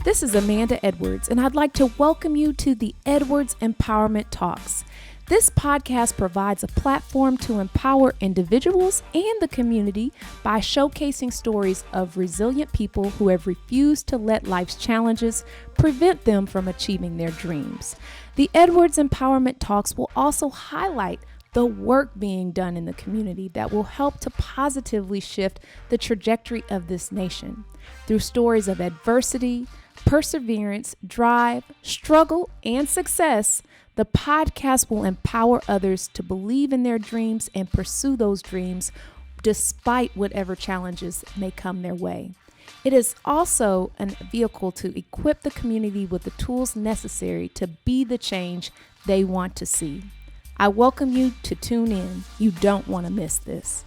This is Amanda Edwards, and I'd like to welcome you to the Edwards Empowerment Talks. This podcast provides a platform to empower individuals and the community by showcasing stories of resilient people who have refused to let life's challenges prevent them from achieving their dreams. The Edwards Empowerment Talks will also highlight the work being done in the community that will help to positively shift the trajectory of this nation. Through stories of adversity, perseverance, drive, struggle, and success, the podcast will empower others to believe in their dreams and pursue those dreams despite whatever challenges may come their way. It is also a vehicle to equip the community with the tools necessary to be the change they want to see. I welcome you to tune in. You don't want to miss this.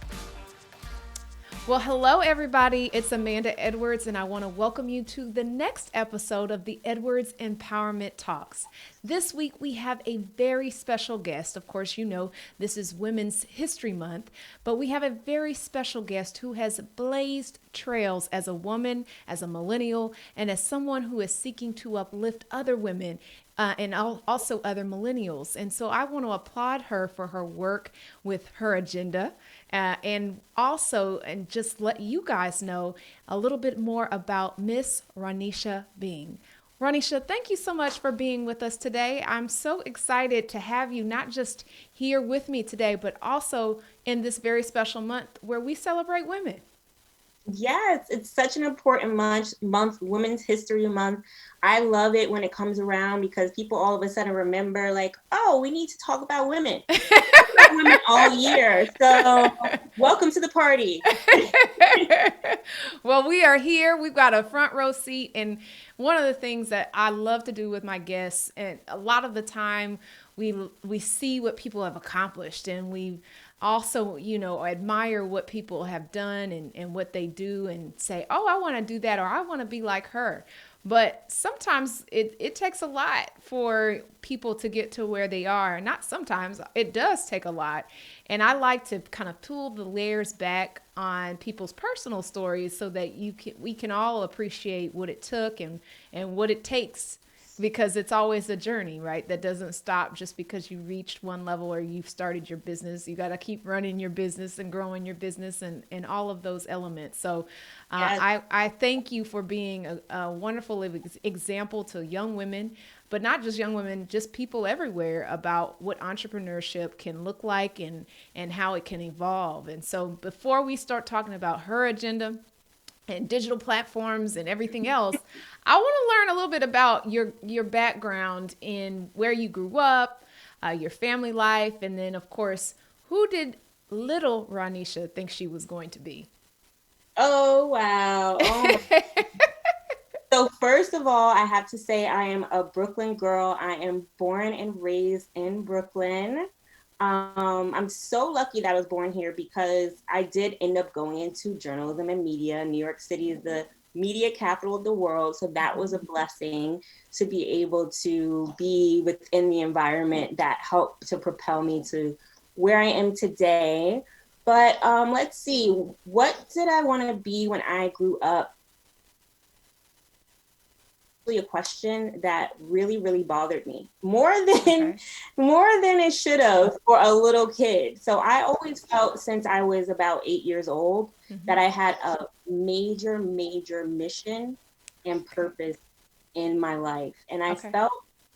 Well, hello, everybody. It's Amanda Edwards, and I want to welcome you to the next episode of the Edwards Empowerment Talks. This week, we have a very special guest. Of course, you know this is Women's History Month, but we have a very special guest who has blazed trails as a woman, as a millennial, and as someone who is seeking to uplift other women and also other millennials. And so I want to applaud her for her work with her agenda and just let you guys know a little bit more about Miss Rhonesha Byng. Rhonesha, thank you so much for being with us today. I'm so excited to have you not just here with me today, but also in this very special month where we celebrate women. Yes, it's such an important month, Women's History Month. I love it when it comes around because people all of a sudden remember like, oh, we need to talk about women. About women all year. So welcome to the party. Well, we are here. We've got a front row seat. And one of the things that I love to do with my guests, and a lot of the time we see what people have accomplished, and we also, admire what people have done and what they do and say, oh, I want to do that, or I want to be like her. But sometimes it takes a lot for people to get to where they are. Not sometimes, it does take a lot. And I like to kind of pull the layers back on people's personal stories so that we can all appreciate what it took and what it takes. Because it's always a journey, right? That doesn't stop just because you reached one level or you've started your business. You got to keep running your business and growing your business and all of those elements. So yes. I thank you for being a wonderful example to young women, but not just young women, just people everywhere about what entrepreneurship can look like and how it can evolve. And so before we start talking about her agenda and digital platforms and everything else, I want to learn a little bit about your background in where you grew up, your family life, and then, of course, who did little Rhonesha think she was going to be? Oh, wow. Oh. So first of all, I have to say I am a Brooklyn girl. I am born and raised in Brooklyn. I'm so lucky that I was born here because I did end up going into journalism and media. New York City is the media capital of the world. So that was a blessing to be able to be within the environment that helped to propel me to where I am today. But let's see, what did I want to be when I grew up? A question that really bothered me more than it should have for a little kid. So I always felt since I was about 8 years old that I had a major mission and purpose in my life. And I felt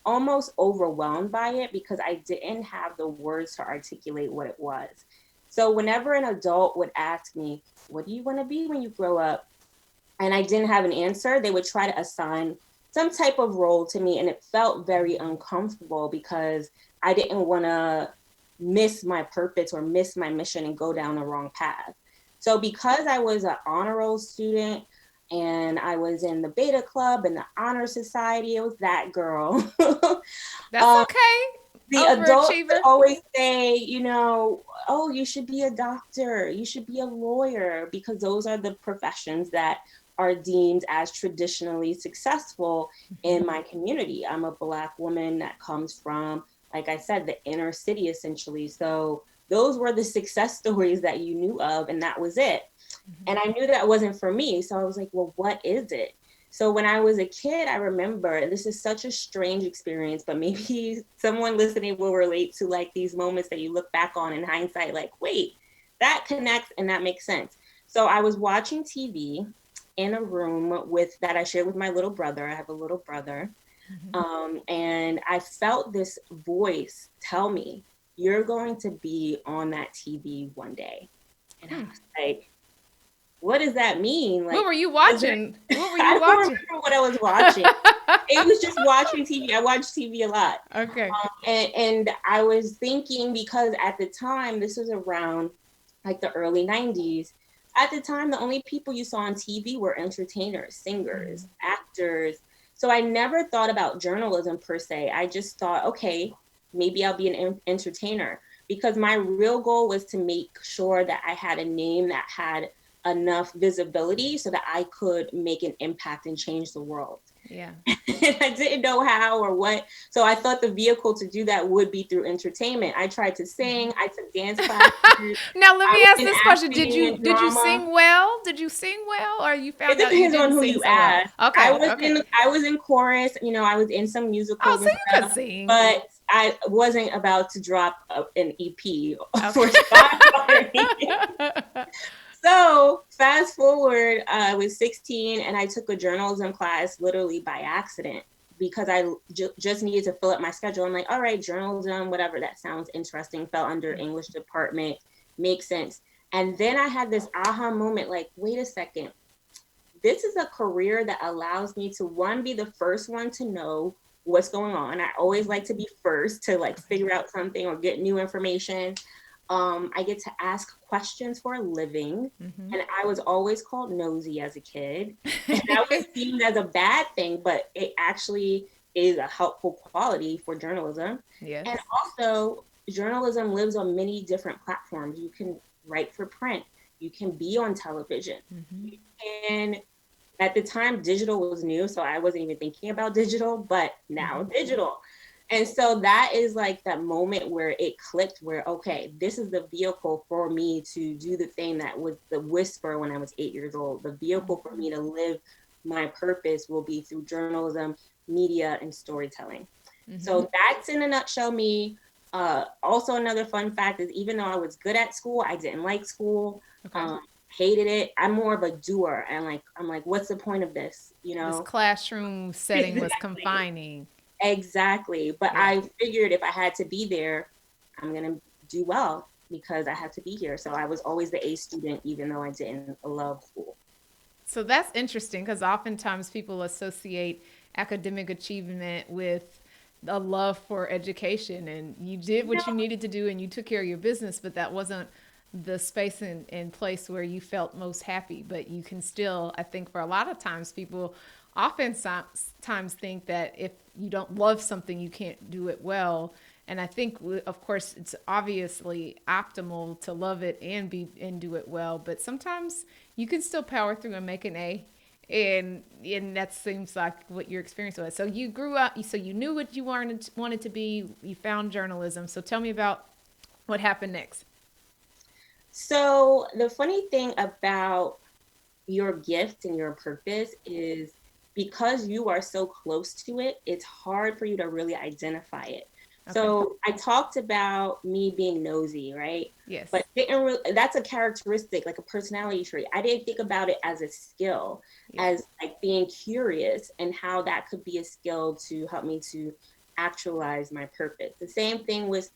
almost overwhelmed by it because I didn't have the words to articulate what it was. So whenever an adult would ask me, what do you want to be when you grow up? And I didn't have an answer, they would try to assign some type of role to me. And it felt very uncomfortable because I didn't want to miss my purpose or miss my mission and go down the wrong path. So because I was an honor roll student and I was in the Beta Club and the Honor Society, it was that girl. That's okay. The adults would always say, oh, you should be a doctor, you should be a lawyer, because those are the professions that are deemed as traditionally successful in my community. I'm a Black woman that comes from, like I said, the inner city, essentially. So those were the success stories that you knew of, and that was it. And I knew that wasn't for me. So I was like, well, what is it? So when I was a kid, I remember, and this is such a strange experience, but maybe someone listening will relate to like these moments that you look back on in hindsight, like, wait, that connects and that makes sense. So I was watching TV in a room that I shared with my little brother. I have a little brother. And I felt this voice tell me, you're going to be on that TV one day. And I was like, what does that mean? Like, what were you watching? I don't remember what I was watching. It was just watching TV. I watched TV a lot. Okay. And I was thinking, because at the time, this was around like the early 90s. At the time, the only people you saw on TV were entertainers, singers, actors. So I never thought about journalism per se. I just thought, okay, maybe I'll be an entertainer, because my real goal was to make sure that I had a name that had enough visibility so that I could make an impact and change the world. Yeah. I didn't know how or what. So I thought the vehicle to do that would be through entertainment. I tried to sing. I took dance classes. Now let me ask this question: Did you sing well? Did you sing well, or you found out you didn't sing? It depends on who you ask. Okay. I was in chorus. You know, I was in some musicals. Oh, so you could sing. But I wasn't about to drop an EP for Spotify. So fast forward, I was 16 and I took a journalism class literally by accident, because I just needed to fill up my schedule. I'm like, all right, journalism, whatever, that sounds interesting, fell under English department, makes sense. And then I had this aha moment, like, wait a second, this is a career that allows me to, one, be the first one to know what's going on. I always like to be first to like figure out something or get new information. I get to ask questions for a living. And I was always called nosy as a kid. And that was seen as a bad thing, but it actually is a helpful quality for journalism. Yes. And also, journalism lives on many different platforms. You can write for print. You can be on television. And at the time, digital was new, so I wasn't even thinking about digital, but now digital. And so that is like that moment where it clicked, where, okay, this is the vehicle for me to do the thing that was the whisper when I was 8 years old. The vehicle for me to live my purpose will be through journalism, media, and storytelling. So that's in a nutshell me. Also, another fun fact is, even though I was good at school, I didn't like school. Hated it. I'm more of a doer. And I'm like, what's the point of this? You know, this classroom setting was confining. Exactly. But I figured if I had to be there, I'm going to do well because I had to be here. So I was always the A student, even though I didn't love school. So that's interesting, because oftentimes people associate academic achievement with a love for education, and you did what you needed to do and you took care of your business, but that wasn't the space and place where you felt most happy. But you can still, I think for a lot of times, people oftentimes think that if you don't love something, you can't do it well. And I think, of course, it's obviously optimal to love it and do it well. But sometimes you can still power through and make an A. And that seems like what your experience was. So you grew up, so you knew what you wanted to be. You found journalism. So tell me about what happened next. So the funny thing about your gift and your purpose is, because you are so close to it, it's hard for you to really identify it. Okay. So I talked about me being nosy, right? Yes. But that's a characteristic, like a personality trait. I didn't think about it as a skill, as like being curious, and how that could be a skill to help me to actualize my purpose. The same thing with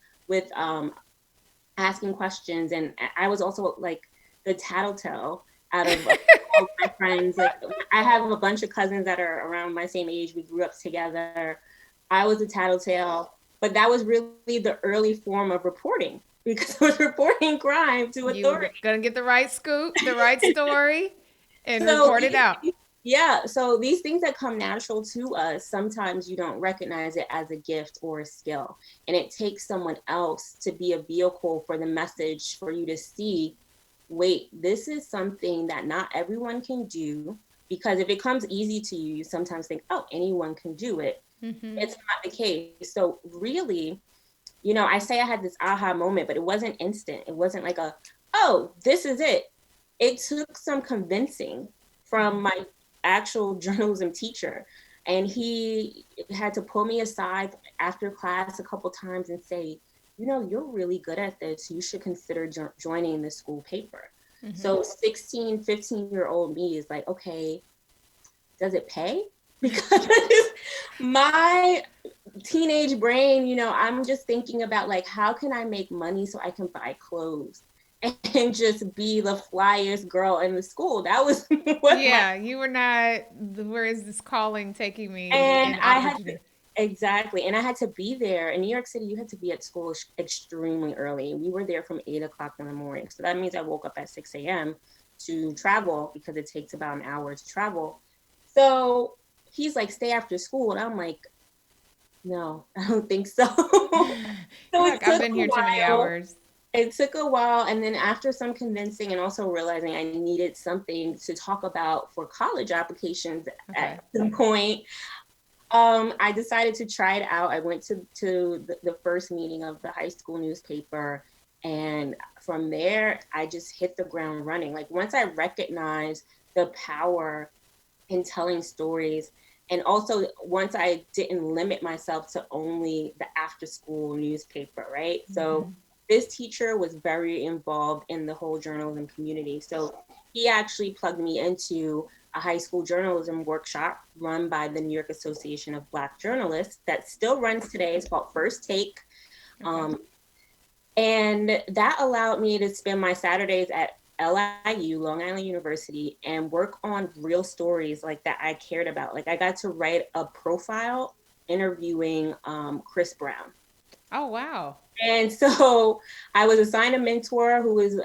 asking questions. And I was also like the tattletale out of all my friends. Like, I have a bunch of cousins that are around my same age. We grew up together. I was a tattletale, but that was really the early form of reporting, because I was reporting crime to authorities. You were gonna get the right scoop, the right story, and report it out. Yeah. So these things that come natural to us, sometimes you don't recognize it as a gift or a skill, and it takes someone else to be a vehicle for the message for you to see, wait, this is something that not everyone can do. Because if it comes easy to you, you sometimes think, oh, anyone can do it. It's not the case. So really, you know, I say I had this aha moment, but it wasn't instant. It wasn't like oh, this is it. It took some convincing from my actual journalism teacher. And he had to pull me aside after class a couple times and say, you know, you're really good at this. You should consider joining the school paper. Mm-hmm. So 16, 15-year-old me is like, okay, does it pay? Because my teenage brain, you know, I'm just thinking about like, how can I make money so I can buy clothes and just be the flyest girl in the school? That was what you were not, where is this calling taking me? And I had to, exactly. And I had to be there. In New York City, you had to be at school extremely early. We were there from 8:00 in the morning. So that means I woke up at 6 a.m. to travel because it takes about an hour to travel. So he's like, stay after school. And I'm like, no, I don't think so. I've been here too many hours. It took a while. And then after some convincing and also realizing I needed something to talk about for college applications at some point, I decided to try it out. I went to the first meeting of the high school newspaper. And from there, I just hit the ground running. Like once I recognized the power in telling stories, and also once I didn't limit myself to only the after school newspaper, right? Mm-hmm. So this teacher was very involved in the whole journalism community. So he actually plugged me into a high school journalism workshop run by the New York Association of Black Journalists that still runs today. It's called First Take. Okay. And that allowed me to spend my Saturdays at LIU, Long Island University, and work on real stories like that I cared about. Like I got to write a profile interviewing Chris Brown. Oh, wow. And so I was assigned a mentor who was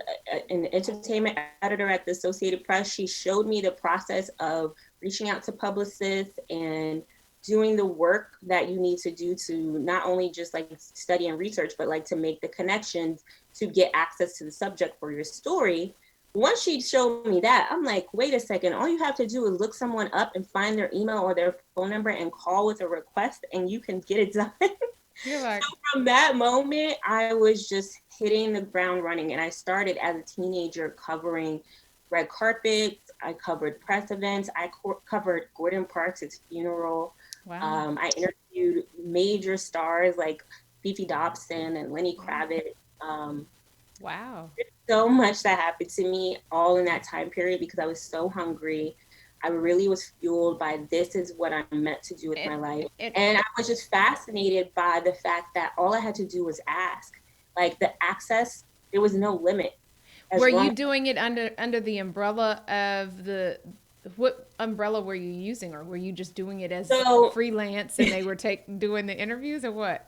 an entertainment editor at the Associated Press. She showed me the process of reaching out to publicists and doing the work that you need to do to not only just like study and research, but like to make the connections to get access to the subject for your story. Once she showed me that, I'm like, wait a second, all you have to do is look someone up and find their email or their phone number and call with a request and you can get it done. You're like... So from that moment, I was just hitting the ground running. And I started as a teenager covering red carpets. I covered press events. I covered Gordon Parks' funeral. Wow. I interviewed major stars like Fifi Dobson and Lenny Kravitz. Wow. There's so much that happened to me all in that time period because I was so hungry. I really was fueled by this is what I'm meant to do with my life. And I was just fascinated by the fact that all I had to do was ask. Like the access, there was no limit. Were you doing it under the umbrella of what umbrella were you using, or were you just doing it as freelance and they were doing the interviews, or what?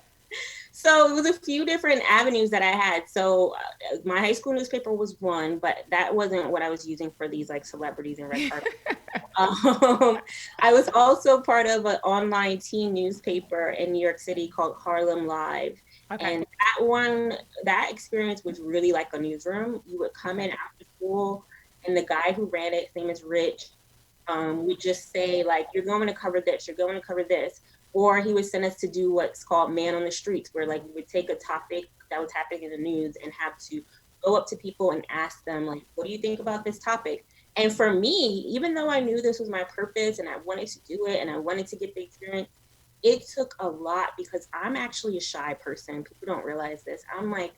So it was a few different avenues that I had. So my high school newspaper was one, but that wasn't what I was using for these like celebrities and red carpet. I was also part of an online teen newspaper in New York City called Harlem Live. Okay. And that experience was really like a newsroom. You would come in after school and the guy who ran it, his name is Rich, would just say like, you're going to cover this, you're going to cover this. Or he would send us to do what's called Man on the Streets, where like we would take a topic that was happening in the news and have to go up to people and ask them like, what do you think about this topic? And for me, even though I knew this was my purpose and I wanted to do it and I wanted to get the experience, it took a lot because I'm actually a shy person. People don't realize this. I'm like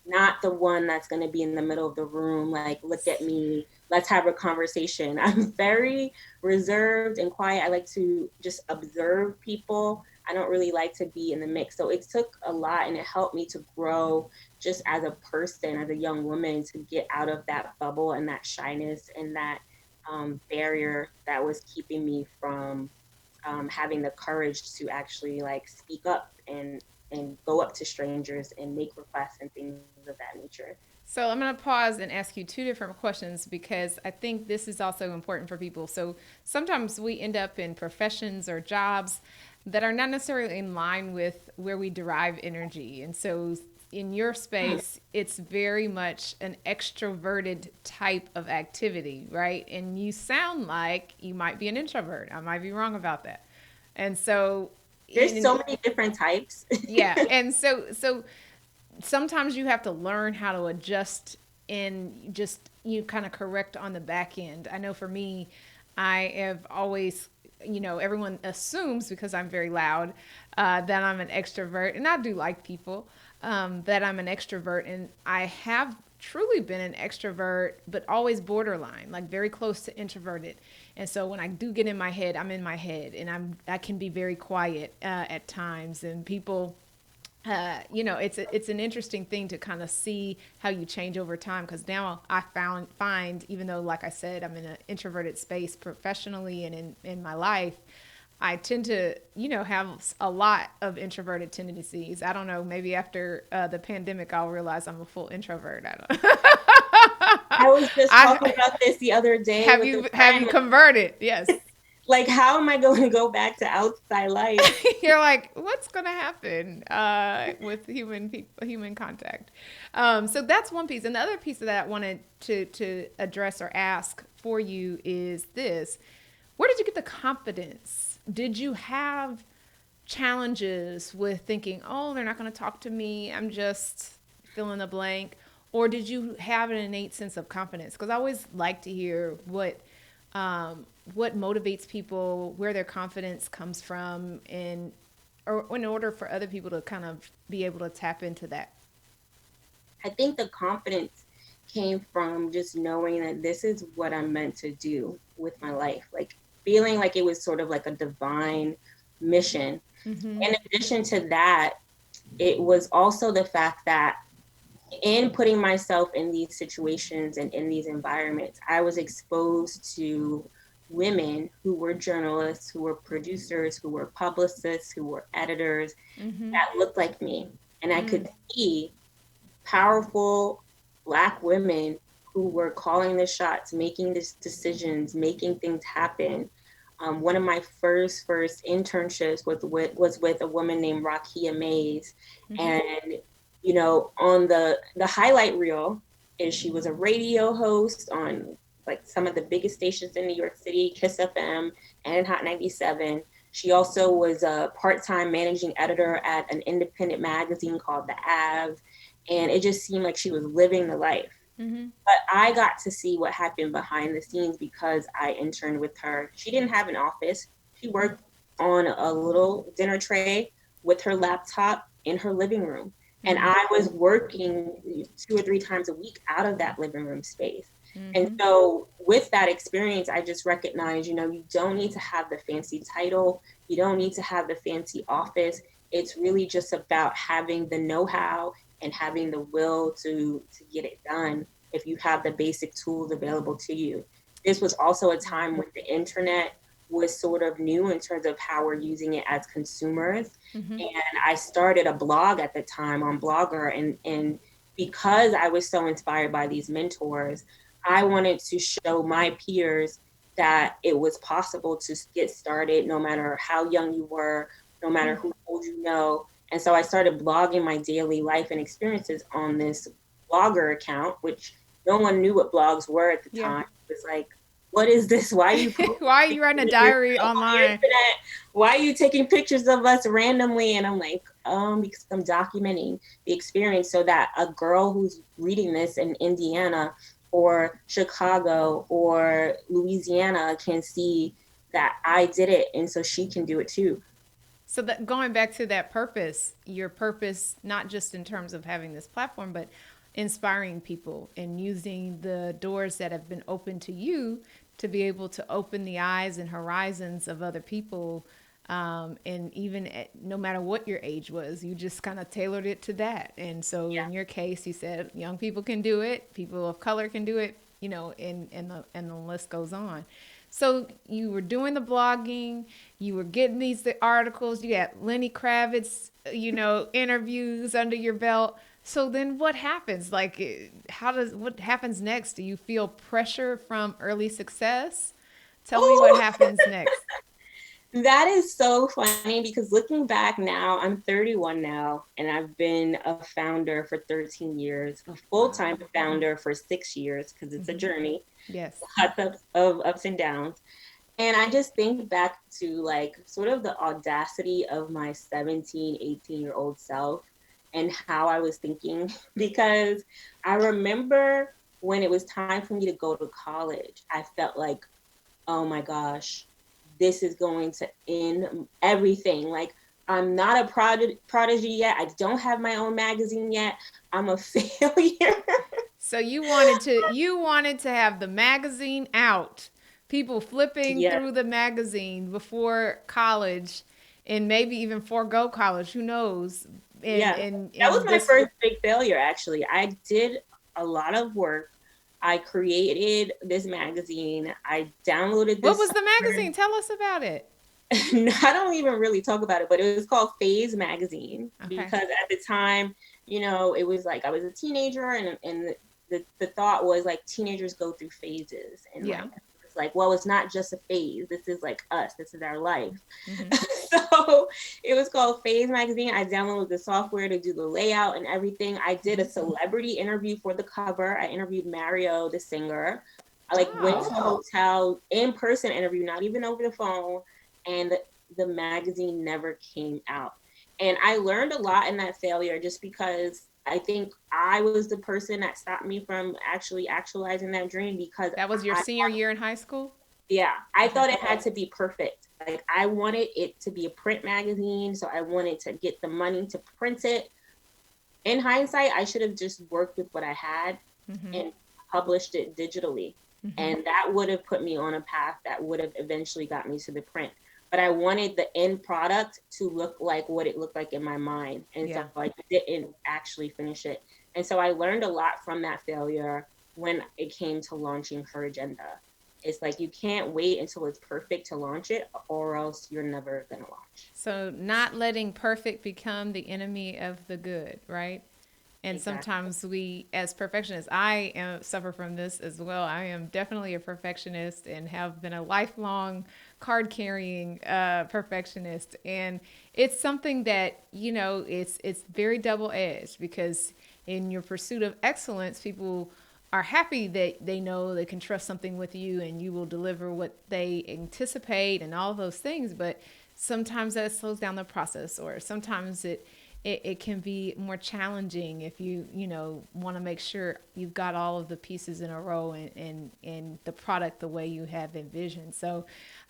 not the one that's going to be in the middle of the room, like, look at me, let's have a conversation. I'm very reserved and quiet. I like to just observe people. I don't really like to be in the mix. So it took a lot and it helped me to grow just as a person, as a young woman, to get out of that bubble and that shyness and that barrier that was keeping me from having the courage to actually like speak up and go up to strangers and make requests and things of that nature. So I'm going to pause and ask you two different questions because I think this is also important for people. So sometimes we end up in professions or jobs that are not necessarily in line with where we derive energy. And so in your space, it's very much an extroverted type of activity, right? And you sound like you might be an introvert. I might be wrong about that. And so there's so many different types. Yeah. And so sometimes you have to learn how to adjust and just you kind of correct on the back end. I know for me, I have always, everyone assumes because I'm very loud that I'm an extrovert, and I do like people, that I'm an extrovert, and I have truly been an extrovert, but always borderline, like very close to introverted. And so when I do get in my head, I'm in my head, and I can be very quiet at times, and people it's an interesting thing to kind of see how you change over time. Because now I find, even though, like I said, I'm in an introverted space professionally and in my life, I tend to, have a lot of introverted tendencies. I don't know, maybe after the pandemic, I'll realize I'm a full introvert. I don't. I was just talking about this the other day. Have you converted? Yes. Like, how am I going to go back to outside life? You're like, what's going to happen with human contact? So that's one piece. And the other piece of that I wanted to address or ask for you is this. Where did you get the confidence? Did you have challenges with thinking, oh, they're not going to talk to me, I'm just fill in the blank? Or did you have an innate sense of confidence? Because I always like to hear what motivates people, where their confidence comes from, or in order for other people to kind of be able to tap into that. I think the confidence came from just knowing that this is what I'm meant to do with my life. Like feeling like it was sort of like a divine mission. Mm-hmm. In addition to that, it was also the fact that in putting myself in these situations and in these environments, I was exposed to women who were journalists, who were producers, who were publicists, who were editors, mm-hmm. that looked like me. And I could see powerful Black women who were calling the shots, making these decisions, making things happen. One of my first internships was with a woman named Rakia Mays. Mm-hmm. And, on the highlight reel is she was a radio host on like some of the biggest stations in New York City, Kiss FM and Hot 97. She also was a part-time managing editor at an independent magazine called The Ave. And it just seemed like she was living the life. Mm-hmm. But I got to see what happened behind the scenes because I interned with her. She didn't have an office. She worked on a little dinner tray with her laptop in her living room. Mm-hmm. And I was working 2 or 3 times a week out of that living room space. Mm-hmm. And so with that experience, I just recognized, you don't need to have the fancy title. You don't need to have the fancy office. It's really just about having the know-how and having the will to get it done if you have the basic tools available to you. This was also a time when the internet was sort of new in terms of how we're using it as consumers. Mm-hmm. And I started a blog at the time on Blogger. And because I was so inspired by these mentors, I wanted to show my peers that it was possible to get started no matter how young you were, no matter who told you no. And so I started blogging my daily life and experiences on this Blogger account, which no one knew what blogs were at the time. It was like, what is this? Why are you writing a diary online? Why are you taking pictures of us randomly? And I'm like, because I'm documenting the experience so that a girl who's reading this in Indiana or Chicago or Louisiana can see that I did it, and so she can do it too. So that going back to that purpose, your purpose, not just in terms of having this platform, but inspiring people and using the doors that have been open to you to be able to open the eyes and horizons of other people. And even no matter what your age was, you just kind of tailored it to that. And so in your case, you said young people can do it, people of color can do it, and the list goes on. So you were doing the blogging, you were getting the articles, you had Lenny Kravitz, interviews under your belt. So then what happens? Like, what happens next? Do you feel pressure from early success? Tell me what happens next. That is so funny because looking back now, I'm 31 now, and I've been a founder for 13 years, a full-time founder for 6 years because it's a journey. Yes. Lots of ups and downs. And I just think back to like sort of the audacity of my 17, 18-year-old self and how I was thinking, because I remember when it was time for me to go to college, I felt like, oh my gosh, this is going to end everything. Like, I'm not a prodigy yet. I don't have my own magazine yet. I'm a failure. So you wanted to have the magazine out, people flipping Yeah. through the magazine before college, and maybe even forego college. Who knows? And Yeah. and That was and my this. first big failure, actually. I did a lot of work. I created this magazine. I downloaded What this was the software. magazine? Tell us about it. I don't even really talk about it, but it was called Phase Magazine Okay. because at the time, it was like I was a teenager, and the thought was like teenagers go through phases, and Yeah. like it's like, well, it's not just a phase. This is like us. This is our life. Mm-hmm. So it was called Phase Magazine. I downloaded the software to do the layout and everything. I did a celebrity interview for the cover. I interviewed Mario, the singer. I went to a hotel, in person interview, not even over the phone, and the magazine never came out. And I learned a lot in that failure just because I think I was the person that stopped me from actually actualizing that dream because That was your senior year in high school? yeah, I thought it had to be perfect. Like, I wanted it to be a print magazine, so I wanted to get the money to print it. In hindsight, I should have just worked with what I had and published it digitally. And that would have put me on a path that would have eventually got me to the print. But I wanted the end product to look like what it looked like in my mind. And so I didn't actually finish it. And so I learned a lot from that failure when it came to launching Her Agenda. It's like you can't wait until it's perfect to launch it, or else you're never going to launch. So not letting perfect become the enemy of the good, right? And Exactly. sometimes we, as perfectionists, suffer from this as well. I am definitely a perfectionist and have been a lifelong card carrying perfectionist. And it's something that, it's very double edged because in your pursuit of excellence, people are happy that they know they can trust something with you and you will deliver what they anticipate and all those things. But sometimes that slows down the process, or sometimes it can be more challenging if you want to make sure you've got all of the pieces in a row and the product the way you have envisioned. So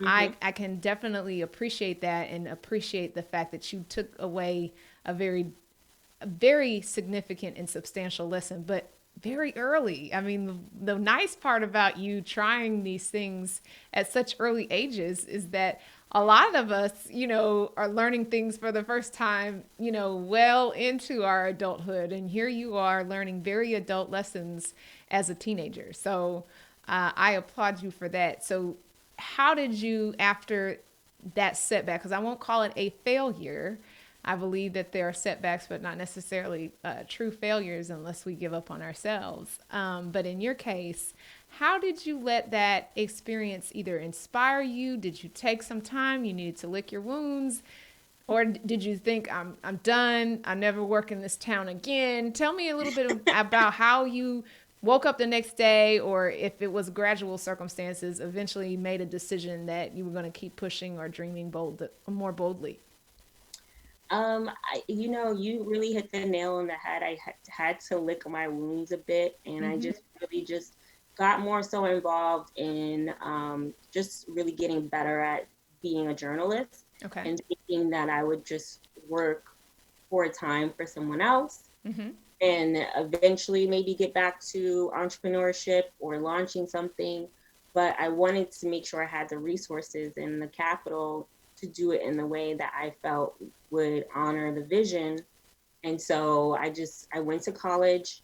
I can definitely appreciate that and appreciate the fact that you took away a very significant and substantial lesson, but very early. I mean, the nice part about you trying these things at such early ages is that a lot of us, are learning things for the first time, well into our adulthood. And here you are learning very adult lessons as a teenager. So I applaud you for that. So how did you, after that setback, because I won't call it a failure, I believe that there are setbacks, but not necessarily true failures unless we give up on ourselves. But in your case, how did you let that experience either inspire you? Did you take some time? You needed to lick your wounds? Or did you think, I'm done. I never work in this town again? Tell me a little bit about how you woke up the next day, or if it was gradual circumstances, eventually made a decision that you were going to keep pushing or dreaming more boldly. You really hit the nail on the head. I had to lick my wounds a bit, and I just really just got more so involved in just really getting better at being a journalist, Okay. and thinking that I would just work for a time for someone else, and eventually maybe get back to entrepreneurship or launching something. But I wanted to make sure I had the resources and the capital to do it in the way that I felt would honor the vision. And so I went to college,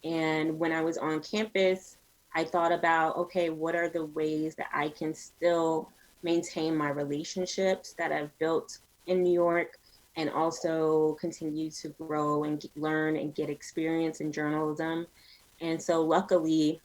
and when I was on campus, I thought about, okay, what are the ways that I can still maintain my relationships that I've built in New York, and also continue to grow and learn and get experience in journalism. And so luckily,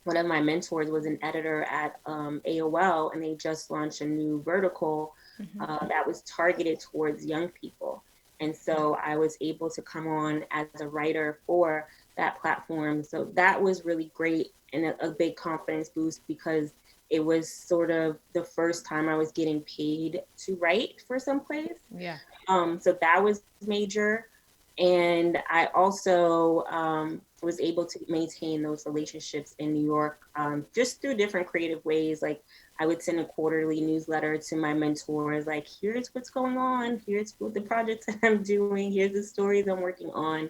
one of my mentors was an editor at AOL, and they just launched a new vertical that was targeted towards young people. And so I was able to come on as a writer for that platform. So that was really great and a big confidence boost because it was sort of the first time I was getting paid to write for someplace. Yeah. So that was major. And I also was able to maintain those relationships in New York, just through different creative ways. Like I would send a quarterly newsletter to my mentors, like, here's what's going on, here's what the projects that I'm doing, here's the stories I'm working on.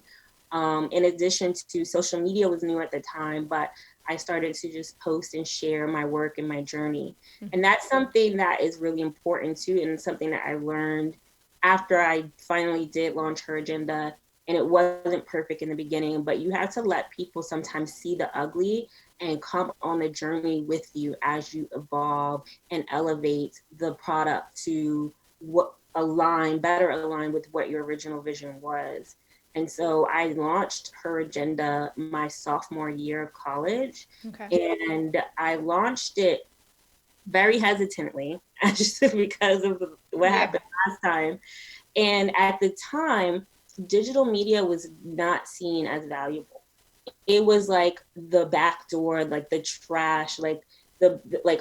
In addition to social media was new at the time, but I started to just post and share my work and my journey. Mm-hmm. And that's something that is really important too, and something that I learned after I finally did launch Her Agenda. And it wasn't perfect in the beginning, but you have to let people sometimes see the ugly and come on the journey with you as you evolve and elevate the product to better align with what your original vision was. And so I launched Her Agenda my sophomore year of college. Okay. And I launched it very hesitantly, just because of what happened last time. And at the time, digital media was not seen as valuable. It was like the back door, like the trash, like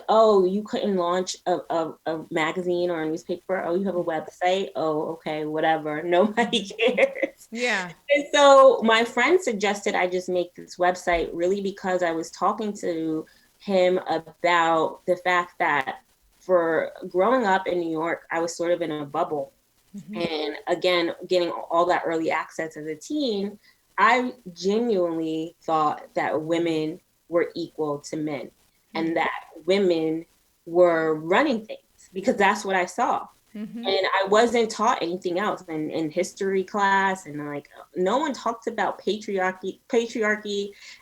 oh, you couldn't launch a magazine or a newspaper. Oh, you have a website. Oh, okay, whatever. Nobody cares. Yeah. And so my friend suggested I just make this website, really because I was talking to him about the fact that for growing up in New York, I was sort of in a bubble. Mm-hmm. And again, getting all that early access as a teen, I genuinely thought that women were equal to men, mm-hmm. and that women were running things, because that's what I saw. Mm-hmm. And I wasn't taught anything else in history class. And like, no one talked about patriarchy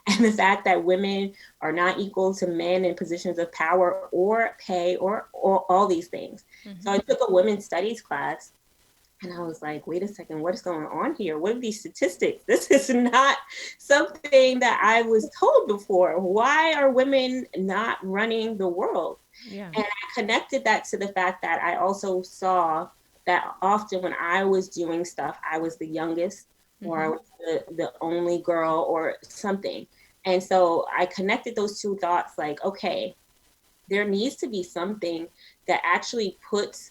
and the fact that women are not equal to men in positions of power or pay or all these things. Mm-hmm. So I took a women's studies class. And I was like, wait a second, what is going on here? What are these statistics? This is not something that I was told before. Why are women not running the world? Yeah. And I connected that to the fact that I also saw that often when I was doing stuff, I was the youngest, mm-hmm. or I was the only girl or something. And so I connected those two thoughts, like, okay, there needs to be something that actually puts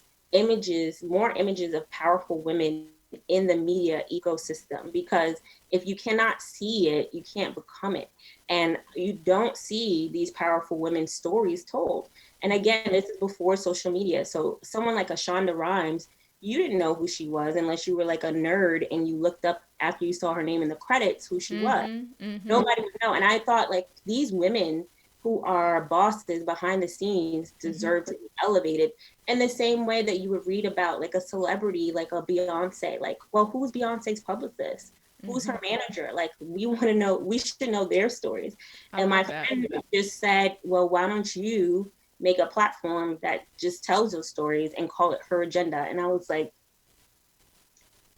more images of powerful women in the media ecosystem, because if you cannot see it, you can't become it. And you don't see these powerful women's stories told. And again, this is before social media. So someone like a Shonda Rhimes, you didn't know who she was unless you were like a nerd and you looked up after you saw her name in the credits who she was. Mm-hmm. Nobody would know. And I thought, like, these women who are bosses behind the scenes deserve mm-hmm. to be elevated in the same way that you would read about like a celebrity, like a Beyonce. Like, well, who's Beyonce's publicist? Mm-hmm. Who's her manager? Like, we want to know, we should know their stories. And my friend just said, well, why don't you make a platform that just tells those stories and call it Her Agenda? And I was like,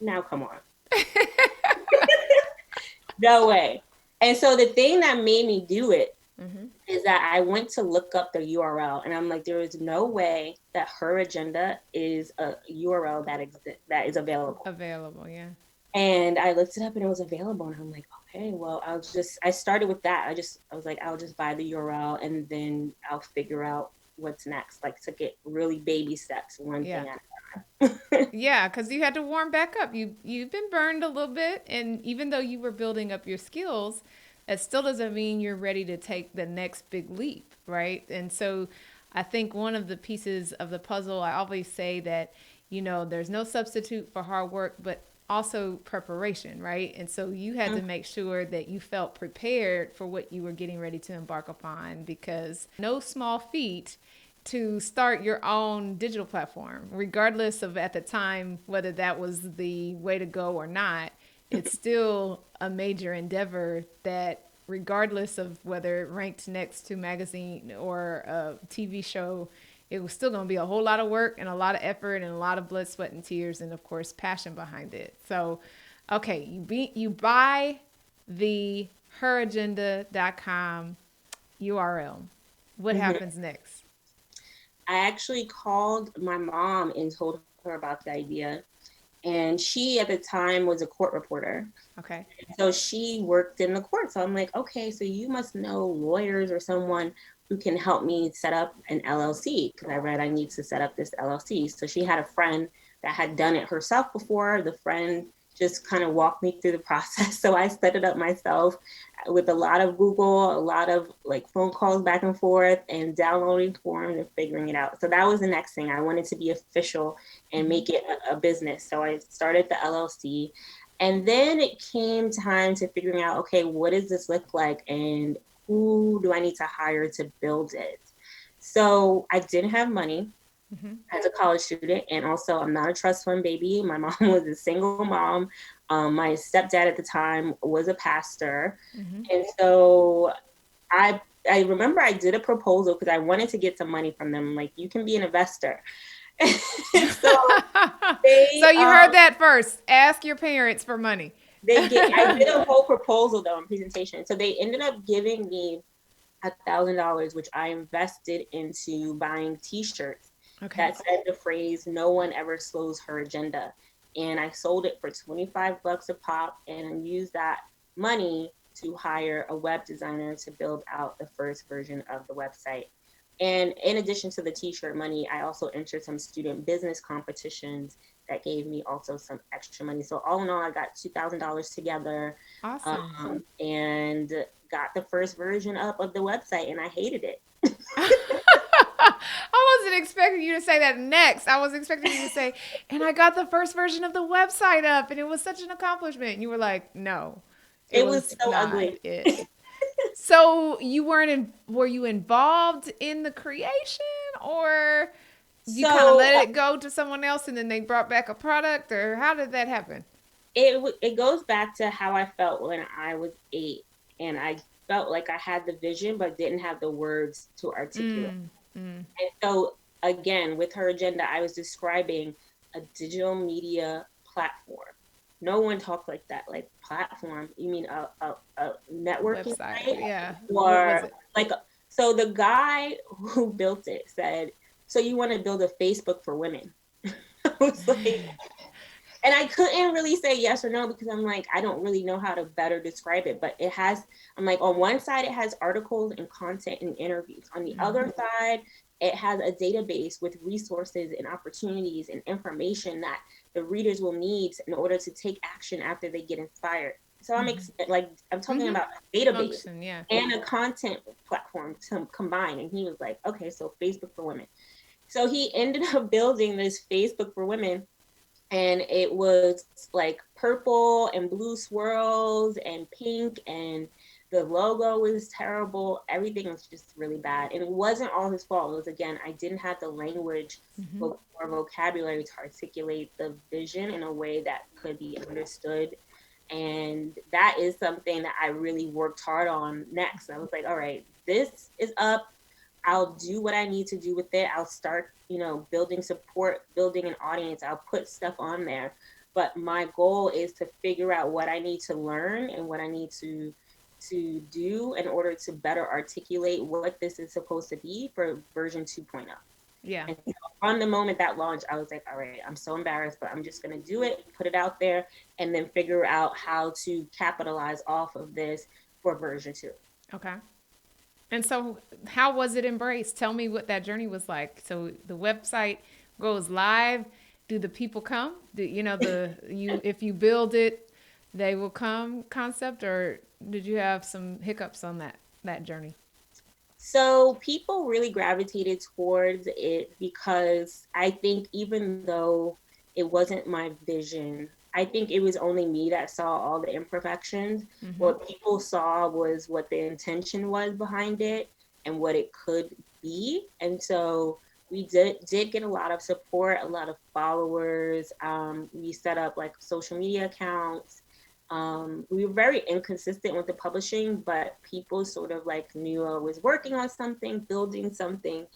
now come on. No way. And so the thing that made me do it mm-hmm. is that I went to look up the URL, and I'm like, there is no way that Her Agenda is a URL that is available. Available, yeah. And I looked it up and it was available, and I'm like, okay, well, I started with that. I was like, I'll just buy the URL and then I'll figure out what's next. Like, took it really baby steps, one thing at a time. Yeah, because you had to warm back up. You've been burned a little bit, and even though you were building up your skills, it still doesn't mean you're ready to take the next big leap, right? And so I think one of the pieces of the puzzle, I always say that, there's no substitute for hard work, but also preparation, right? And so you had to make sure that you felt prepared for what you were getting ready to embark upon, because no small feat to start your own digital platform, regardless of at the time whether that was the way to go or not. It's still a major endeavor that, regardless of whether it ranked next to magazine or a TV show, it was still going to be a whole lot of work and a lot of effort and a lot of blood, sweat, and tears, and of course passion behind it. So, okay, you buy the heragenda.com URL. What mm-hmm. happens next? I actually called my mom and told her about the idea. And she, at the time, was a court reporter. Okay. So she worked in the court. So I'm like, okay, so you must know lawyers or someone who can help me set up an LLC, because I read I need to set up this LLC. So she had a friend that had done it herself before. The friend just kind of walk me through the process. So I set it up myself with a lot of Google, a lot of like phone calls back and forth and downloading forms and figuring it out. So that was the next thing. I wanted to be official and make it a business. So I started the LLC. And then it came time to figuring out, okay, what does this look like? And who do I need to hire to build it? So I didn't have money as a college student. And also, I'm not a trust fund baby. My mom was a single mom. My stepdad at the time was a pastor. And so I remember I did a proposal because I wanted to get some money from them. Like, you can be an investor. So you heard that first. Ask your parents for money. I did a whole proposal though in presentation. So they ended up giving me $1,000, which I invested into buying T-shirts that said the phrase "No one ever slows her agenda," and I sold it for $25 a pop, and used that money to hire a web designer to build out the first version of the website. And in addition to the T-shirt money, I also entered some student business competitions that gave me also some extra money. So all in all, I got $2,000 together. Awesome. And got the first version up of the website, and I hated it. I wasn't expecting you to say that next. I was expecting you to say, and I got the first version of the website up, and it was such an accomplishment. And you were like, no. It was so ugly. So were you involved in the creation, or you kind of let it go to someone else and then they brought back a product, or how did that happen? It goes back to how I felt when I was 8, and I felt like I had the vision but didn't have the words to articulate. And so again, with her agenda, I was describing a digital media platform. No one talked like that. Like, platform, you mean a networking website? Yeah. Or like, so the guy who built it said, so you want to build a Facebook for women? I was like, and I couldn't really say yes or no because I'm like, I don't really know how to better describe it. But I'm like, on one side, it has articles and content and interviews. On the other side, it has a database with resources and opportunities and information that the readers will need in order to take action after they get inspired. So I'm talking about a database and a content platform to combine. And he was like, okay, so Facebook for women. So he ended up building this Facebook for women. And it was like purple and blue swirls and pink, and the logo was terrible. Everything was just really bad. And it wasn't all his fault. It was, again, I didn't have the language or vocabulary to articulate the vision in a way that could be understood. And that is something that I really worked hard on next. I was like, all right, this is up. I'll do what I need to do with it. I'll start, building support, building an audience. I'll put stuff on there. But my goal is to figure out what I need to learn and what I need to do in order to better articulate what this is supposed to be for version 2.0. Yeah. And so from the moment that launched, I was like, all right, I'm so embarrassed, but I'm just going to do it, put it out there, and then figure out how to capitalize off of this for version 2. Okay. And so how was it embraced? Tell me what that journey was like. So the website goes live. Do the people come? If you build it, they will come concept, or did you have some hiccups on that journey? So people really gravitated towards it because I think even though it wasn't my vision, I think it was only me that saw all the imperfections. What people saw was what the intention was behind it and what it could be. And so we did get a lot of support, a lot of followers. We set up like social media accounts. We were very inconsistent with the publishing, but people sort of like knew I was working on something, building something,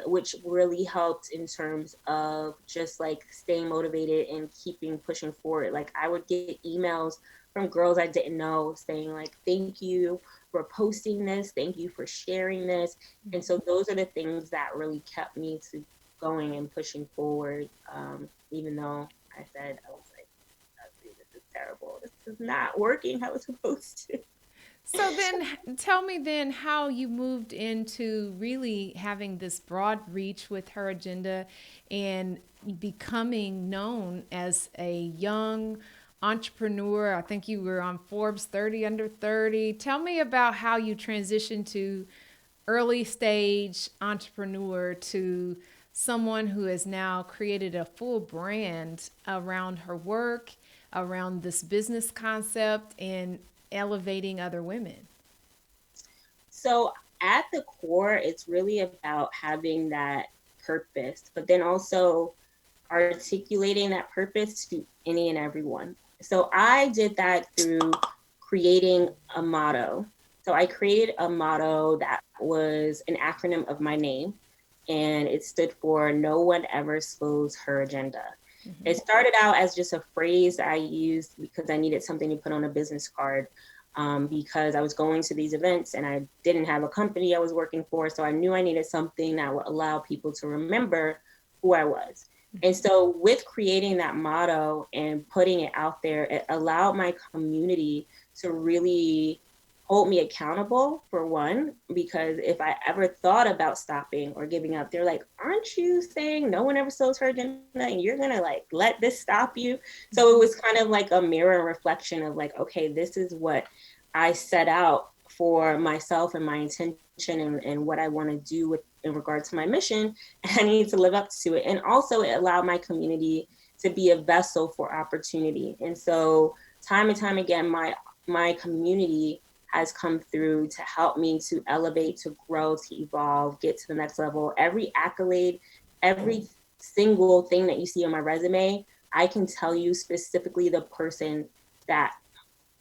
which really helped in terms of just like staying motivated and keeping pushing forward. Like, I would get emails from girls I didn't know saying like, thank you for posting this, thank you for sharing this. And so those are the things that really kept me going and pushing forward, even though I said, I was like, this is terrible, this is not working how it's supposed to. So then tell me then how you moved into really having this broad reach with her agenda and becoming known as a young entrepreneur. I think you were on Forbes 30 under 30. Tell me about how you transitioned to early stage entrepreneur to someone who has now created a full brand around her work, around this business concept, and elevating other women. So at the core, it's really about having that purpose, but then also articulating that purpose to any and everyone. So I did that through creating a motto. So I created a motto that was an acronym of my name, and it stood for "No one ever slows her agenda." Mm-hmm. It started out as just a phrase I used because I needed something to put on a business card. Because I was going to these events and I didn't have a company I was working for. So I knew I needed something that would allow people to remember who I was. And so with creating that motto and putting it out there, it allowed my community to really hold me accountable, for one, because if I ever thought about stopping or giving up, they're like, aren't you saying no one ever slows her agenda and you're going to like let this stop you? So it was kind of like a mirror reflection of like, okay, this is what I set out for myself and my intention and what I want to do with in regard to my mission. And I need to live up to it. And also it allowed my community to be a vessel for opportunity. And so time and time again, my community has come through to help me to elevate, to grow, to evolve, get to the next level. Every accolade, every single thing that you see on my resume, I can tell you specifically the person that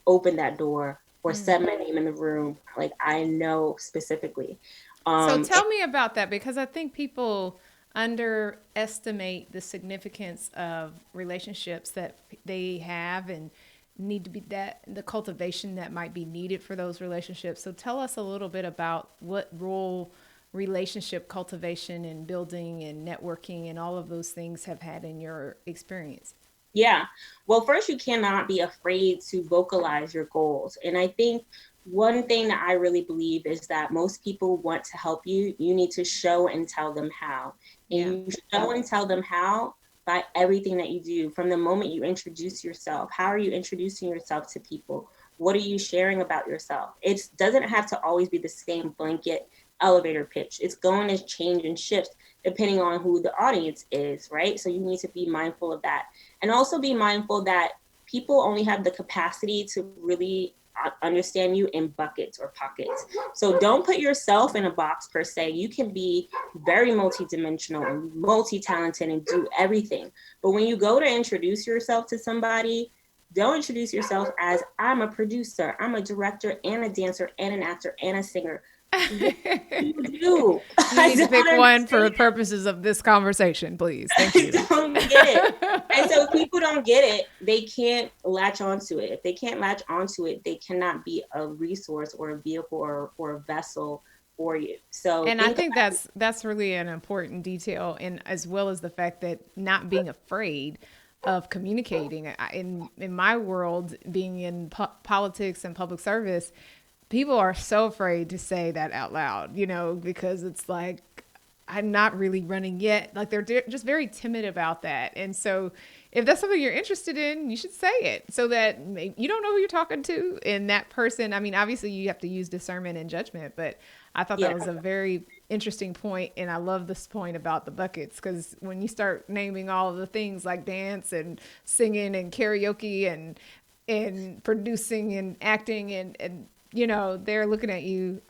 opened that door or said my name in the room. Like I know specifically. So tell me about that, because I think people underestimate the significance of relationships that they have and need to be that the cultivation that might be needed for those relationships. So tell us a little bit about what role relationship cultivation and building and networking and all of those things have had in your experience. Yeah. Well, first, you cannot be afraid to vocalize your goals. And I think one thing that I really believe is that most people want to help you. You need to show and tell them how. And you show and tell them how by everything that you do. From the moment you introduce yourself, how are you introducing yourself to people? What are you sharing about yourself? It doesn't have to always be the same blanket elevator pitch. It's going to change and shift depending on who the audience is, right? So you need to be mindful of that. And also be mindful that people only have the capacity to really understand you in buckets or pockets. So don't put yourself in a box per se. You can be very multidimensional and multi-talented and do everything. But when you go to introduce yourself to somebody, don't introduce yourself as I'm a producer, I'm a director and a dancer and an actor and a singer. You do. You need to pick one for purposes of this conversation, please. Thank you. Don't get it. And so if people don't get it, they can't latch onto it. If they can't latch onto it, they cannot be a resource or a vehicle or a vessel for you. So, and I think that's really an important detail, and as well as the fact that not being afraid of communicating. In my world, being in politics and public service, people are so afraid to say that out loud, because it's like, I'm not really running yet. Like they're just very timid about that. And so if that's something you're interested in, you should say it so that you don't know who you're talking to. And that person, I mean, obviously you have to use discernment and judgment, but I thought that was a very interesting point. And I love this point about the buckets, because when you start naming all of the things like dance and singing and karaoke and producing and acting and they're looking at you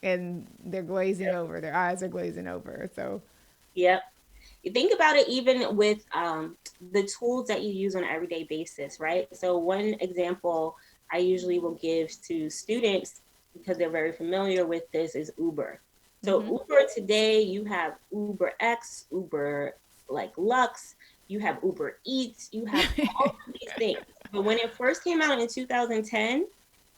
and they're glazing over. Their eyes are glazing over. So, yep. You think about it even with the tools that you use on an everyday basis, right? So one example I usually will give to students, because they're very familiar with this, is Uber. So Uber today, you have Uber X, Uber like Lux, you have Uber Eats, you have all of these things. But when it first came out in 2010,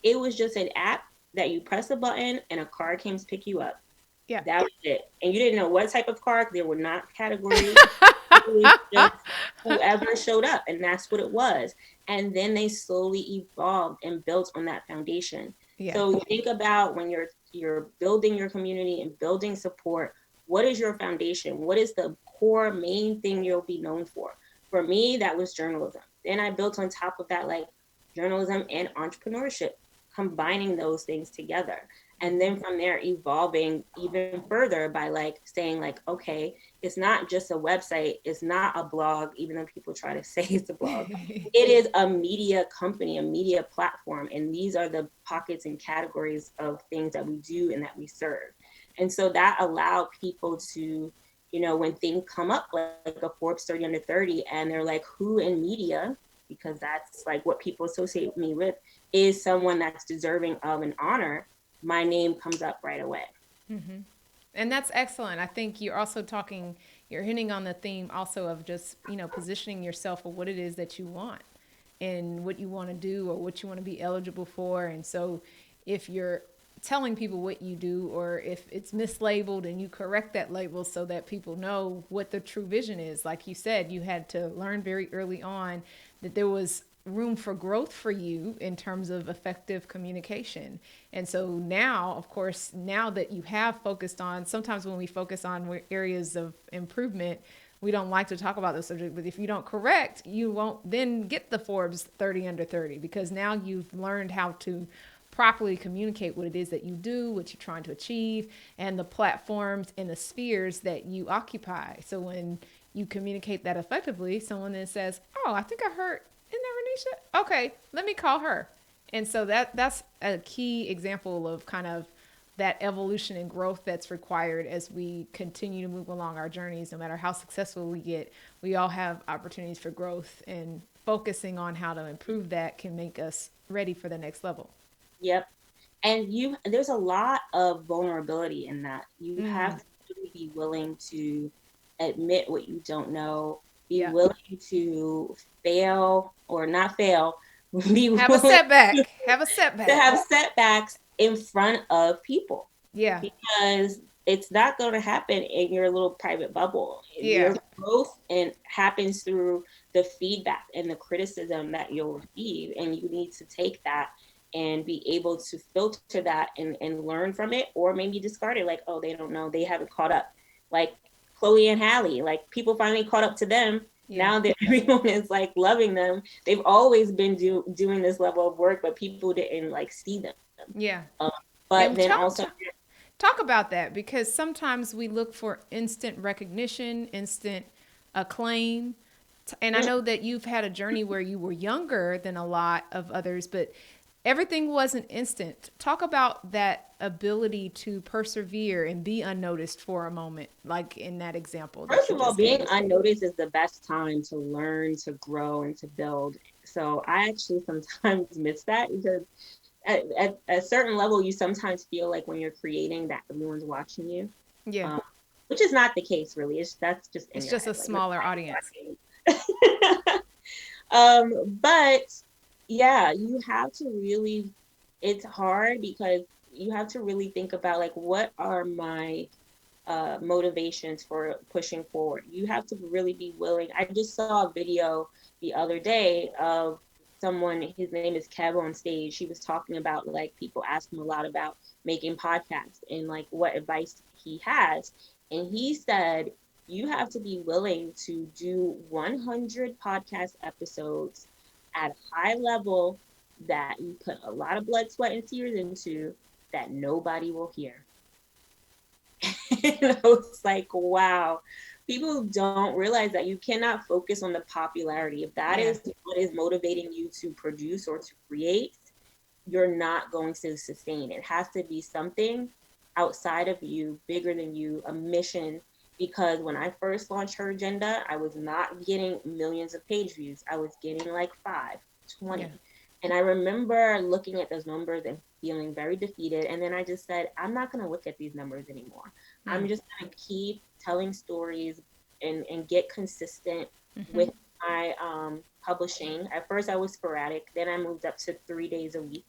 it was just an app that you press a button and a car came to pick you up. Yeah. That was it. And you didn't know what type of car. There were not categories. It was just whoever showed up, and that's what it was. And then they slowly evolved and built on that foundation. Yeah. So think about when you're building your community and building support, what is your foundation? What is the core main thing you'll be known for? For me, that was journalism. then I built on top of that, like journalism and entrepreneurship, combining those things together. And then from there, evolving even further by like saying like, okay, it's not just a website, it's not a blog, even though people try to say it's a blog. It is a media company, a media platform. And these are the pockets and categories of things that we do and that we serve. And so that allowed people to, you know, when things come up like a Forbes 30 under 30, and they're like, who in media, because that's like what people associate me with, is someone that's deserving of an honor, my name comes up right away. Mm-hmm. And that's excellent. I think you're hitting on the theme also of just, you know, positioning yourself for what it is that you want and what you want to do or what you want to be eligible for. And so if you're telling people what you do, or if it's mislabeled, and you correct that label so that people know what the true vision is. Like you said, you had to learn very early on that there was room for growth for you in terms of effective communication. And so now, of course, now that you have focused on, sometimes when we focus on areas of improvement, we don't like to talk about the subject, but if you don't correct, you won't then get the Forbes 30 under 30, because now you've learned how to properly communicate what it is that you do, what you're trying to achieve, and the platforms and the spheres that you occupy. So when you communicate that effectively, someone then says, oh, I think I heard, isn't that Rhonesha? Okay, let me call her. And so that's a key example of kind of that evolution and growth that's required as we continue to move along our journeys. No matter how successful we get, we all have opportunities for growth, and focusing on how to improve that can make us ready for the next level. Yep. And there's a lot of vulnerability in that. You have to really be willing to admit what you don't know, be willing to fail or not fail, be have a setback. Have a setback. To have setbacks in front of people. Yeah. Because it's not going to happen in your little private bubble. Yeah. Your growth happens through the feedback and the criticism that you'll receive, and you need to take that and be able to filter that and learn from it, or maybe discard it like, oh, they don't know, they haven't caught up. Like Chloe and Halle, like people finally caught up to them. Yeah. Now that everyone is like loving them. They've always been doing this level of work, but people didn't like see them. Yeah. But then also talk about that, because sometimes we look for instant recognition, instant acclaim. And I know that you've had a journey where you were younger than a lot of others, but everything wasn't instant. Talk about that ability to persevere and be unnoticed for a moment, like in that example. First of all, being unnoticed is the best time to learn, to grow, and to build. So I actually sometimes miss that, because at a certain level, you sometimes feel like when you're creating that everyone's watching you. Yeah. Which is not the case, really. That's just it's just a smaller audience. But yeah, you have to really, it's hard because you have to really think about like, what are my motivations for pushing forward? You have to really be willing. I just saw a video the other day of someone, his name is Kev on stage. He was talking about like people ask him a lot about making podcasts and like what advice he has. And he said, you have to be willing to do 100 podcast episodes at a high level that you put a lot of blood, sweat, and tears into, that nobody will hear. And I was like, wow. People don't realize that you cannot focus on the popularity. If that is what is motivating you to produce or to create, you're not going to sustain. It has to be something outside of you, bigger than you, a mission. Because when I first launched Her Agenda, I was not getting millions of page views. I was getting like 5, 20. Yeah. And I remember looking at those numbers and feeling very defeated. And then I just said, I'm not going to look at these numbers anymore. I'm just going to keep telling stories and get consistent with my publishing. At first I was sporadic. Then I moved up to 3 days a week.